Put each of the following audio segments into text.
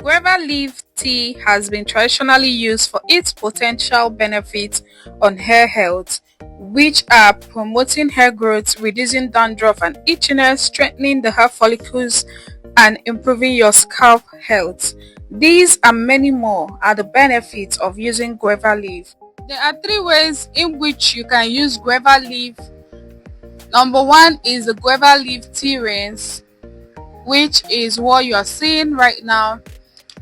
Guava leaf tea has been traditionally used for its potential benefits on hair health, which are promoting hair growth, reducing dandruff and itchiness, strengthening the hair follicles, and improving your scalp health. These and many more are the benefits of using guava leaf. There are three ways in which you can use guava leaf. Number one is the guava leaf tea rinse, which is what you are seeing right now.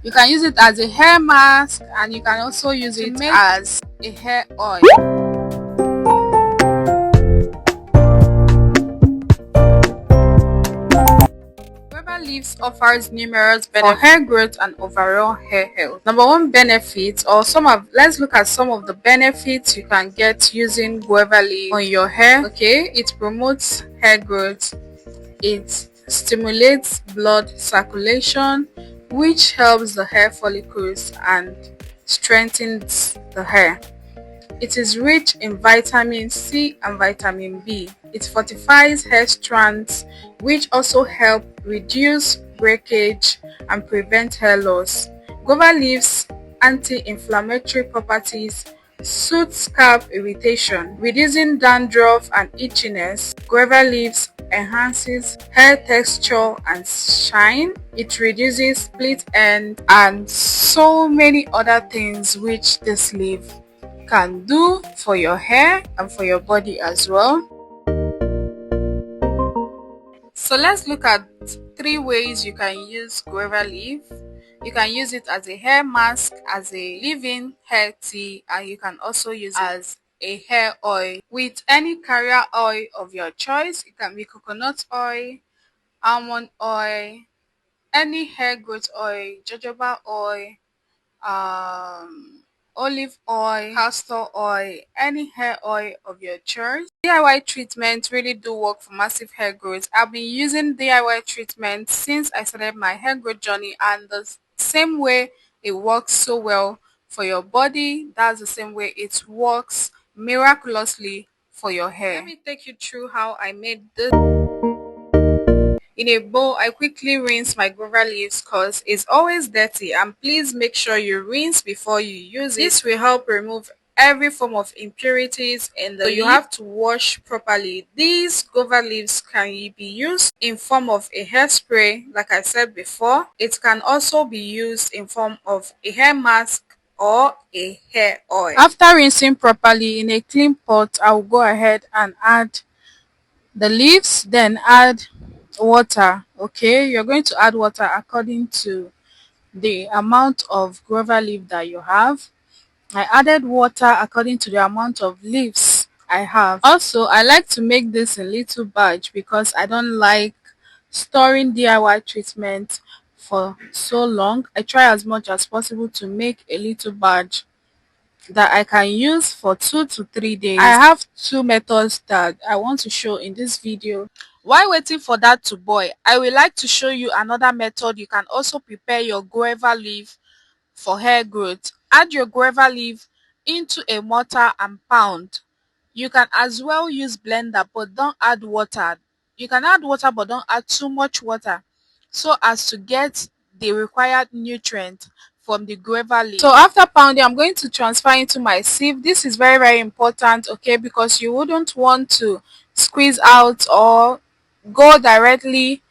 You can use it as a hair mask and you can also use it as a hair oil. Guava leaves offers numerous benefits for hair growth and overall hair health. Number one benefit, let's look at some of the benefits you can get using guava leaf on your hair. Okay, it promotes hair growth. It stimulates blood circulation, which helps the hair follicles and strengthens the hair. It is rich in vitamin C and vitamin B. It fortifies hair strands, which also help reduce breakage and prevent hair loss. Guava leaves anti-inflammatory properties soothe scalp irritation, reducing dandruff and itchiness. Guava leaves enhances hair texture and shine. It reduces split end and so many other things which this leaf can do for your hair and for your body as well. So let's look at three ways you can use guava leaf. You can use it as a hair mask, as a leave-in hair tea, and you can also use it as a hair oil with any carrier oil of your choice. It can be coconut oil, almond oil, any hair growth oil, jojoba oil, olive oil, castor oil, any hair oil of your choice. DIY treatments really do work for massive hair growth. I've been using DIY treatment since I started my hair growth journey, and the same way it works so well for your body, that's the same way it works miraculously for your hair. Let me take you through how I made this. In a bowl, I quickly rinse my guava leaves because it's always dirty, and please make sure you rinse before you use it. This will help remove every form of impurities in the leaf. You have to wash properly. These guava leaves can be used in form of a hairspray, like I said before. It can also be used in form of a hair mask or a hair oil. After rinsing properly in a clean pot, I will go ahead and add the leaves, then add water. Okay, you're going to add water according to the amount of guava leaf that you have. I added water according to the amount of leaves I have. Also, I like to make this in little batch because I don't like storing DIY treatment for so long. I try as much as possible to make a little batch that I can use for 2 to 3 days. I have two methods that I want to show in this video. While waiting for that to boil, I would like to show you another method. You can also prepare your guava leaf for hair growth. Add your guava leaf into a mortar and pound. You can as well use blender, but don't add water. You can add water, but don't add too much water so as to get the required nutrient from the guava leaf. So after pounding, I'm going to transfer into my sieve. This is very, very important, okay, because you wouldn't want to squeeze out or go directly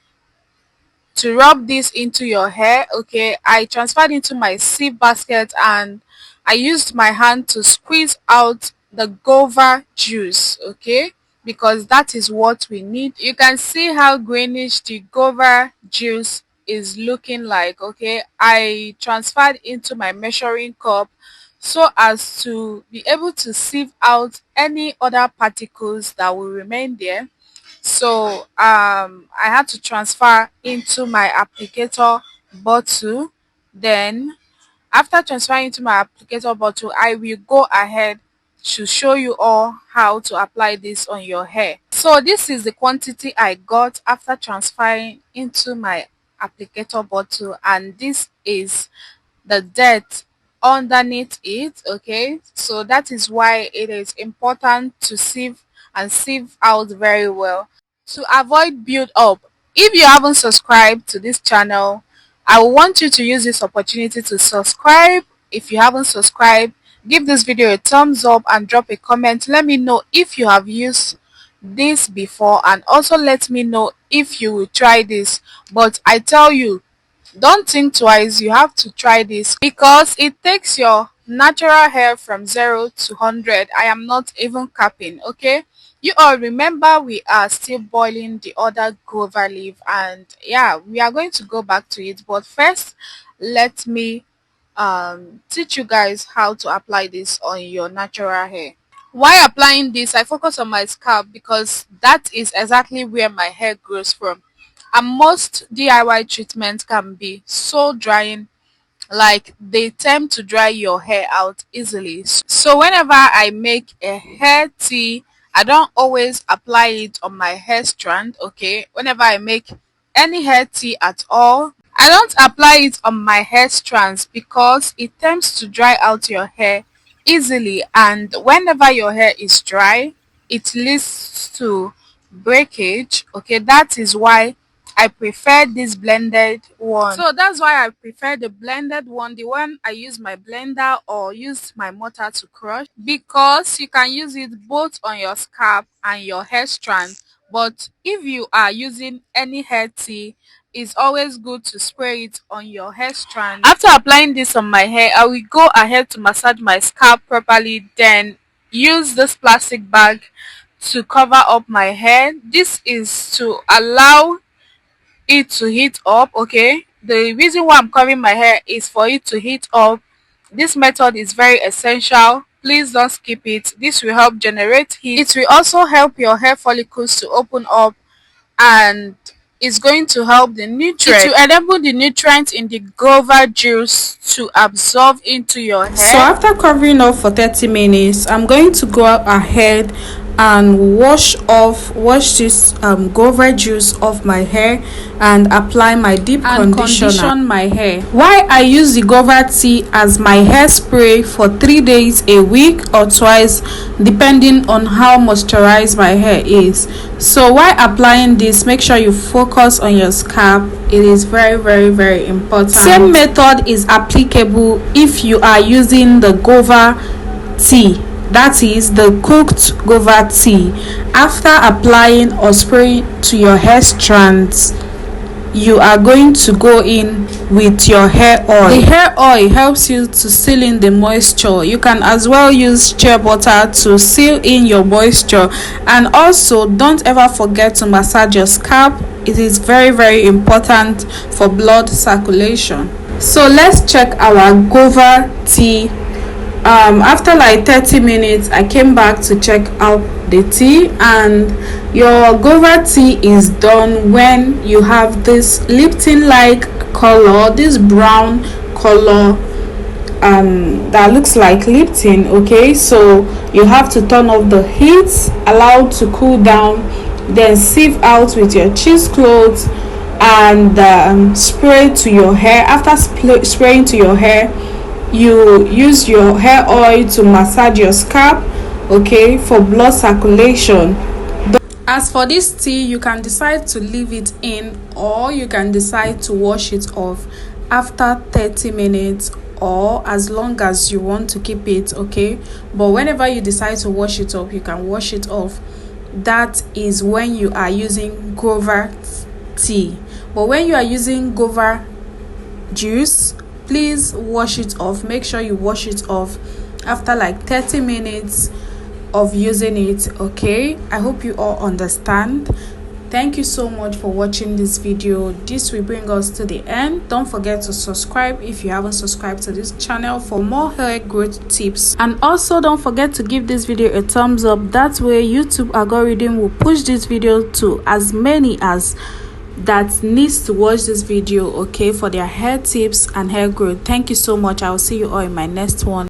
to rub this into your hair. Okay, I transferred into my sieve basket and I used my hand to squeeze out the guava juice, okay, because that is what we need. You can see how greenish the guava juice is looking like. Okay, I transferred into my measuring cup so as to be able to sieve out any other particles that will remain there. So I had to transfer into my applicator bottle. Then after transferring into my applicator bottle, I will go ahead to show you all how to apply this on your hair. So this is the quantity I got after transferring into my applicator bottle, and this is the dirt underneath it. Okay, so that is why it is important to sieve and sieve out very well to avoid build up. If you haven't subscribed to this channel I want you to use this opportunity to subscribe. If you haven't subscribed, give this video a thumbs up and drop a comment. Let me know if you have used this before, and also let me know if you will try this. But I tell you, don't think twice, you have to try this because it takes your natural hair from 0 to 100. I am not even capping, okay? You all remember we are still boiling the other guava leaf, and yeah, we are going to go back to it. But first, let me teach you guys how to apply this on your natural hair. While applying this, I focus on my scalp because that is exactly where my hair grows from, and most DIY treatments can be so drying, like they tend to dry your hair out easily. So whenever I make a hair tea, I don't always apply it on my hair strand, okay? Whenever I make any hair tea at all, I don't apply it on my hair strands because it tends to dry out your hair easily, and whenever your hair is dry, it leads to breakage, okay? That is why I prefer this blended one. So that's why I prefer the blended one, the one I use my blender or use my mortar to crush, because you can use it both on your scalp and your hair strand. But if you are using any hair tea, it's always good to spray it on your hair strand. After applying this on my hair, I will go ahead to massage my scalp properly, then use this plastic bag to cover up my hair. This is to allow it to heat up, okay? The reason why I'm covering my hair is for it to heat up. This method is very essential. Please don't skip it. This will help generate heat. It will also help your hair follicles to open up, and it's going to help the nutrients. It will enable the nutrients in the guava juice to absorb into your hair. So after covering up for 30 minutes, I'm going to go ahead and wash this guava juice off my hair and apply my deep conditioner on my hair. Why I use the guava tea as my hairspray for 3 days a week or twice, depending on how moisturized my hair is. So while applying this, make sure you focus on your scalp. It is very important. Same method is applicable if you are using the guava tea, that is the cooked guava tea. After applying or spraying to your hair strands, you are going to go in with your hair oil. The hair oil helps you to seal in the moisture. You can as well use shea butter to seal in your moisture. And also, don't ever forget to massage your scalp. It is very important for blood circulation. So let's check our guava tea. After like 30 minutes, I came back to check out the tea, and your guava tea is done when you have this Lipton like color, this brown color that looks like Lipton, okay? So you have to turn off the heat, allow it to cool down, then sieve out with your cheesecloth and spray to your hair. After spraying to your hair, you use your hair oil to massage your scalp, okay, for blood circulation. As for this tea, you can decide to leave it in, or you can decide to wash it off after 30 minutes, or as long as you want to keep it, okay? But whenever you decide to wash it off, you can wash it off. That is when you are using guava tea. But when you are using guava juice, please wash it off. Make sure you wash it off after like 30 minutes of using it, okay? I hope you all understand. Thank you so much for watching this video. This will bring us to the end. Don't forget to subscribe if you haven't subscribed to this channel for more hair growth tips, and also don't forget to give this video a thumbs up. That way YouTube algorithm will push this video to as many as that needs to watch this video, okay, for their hair tips and hair growth. Thank you so much. I will see you all in my next one.